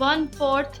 1/4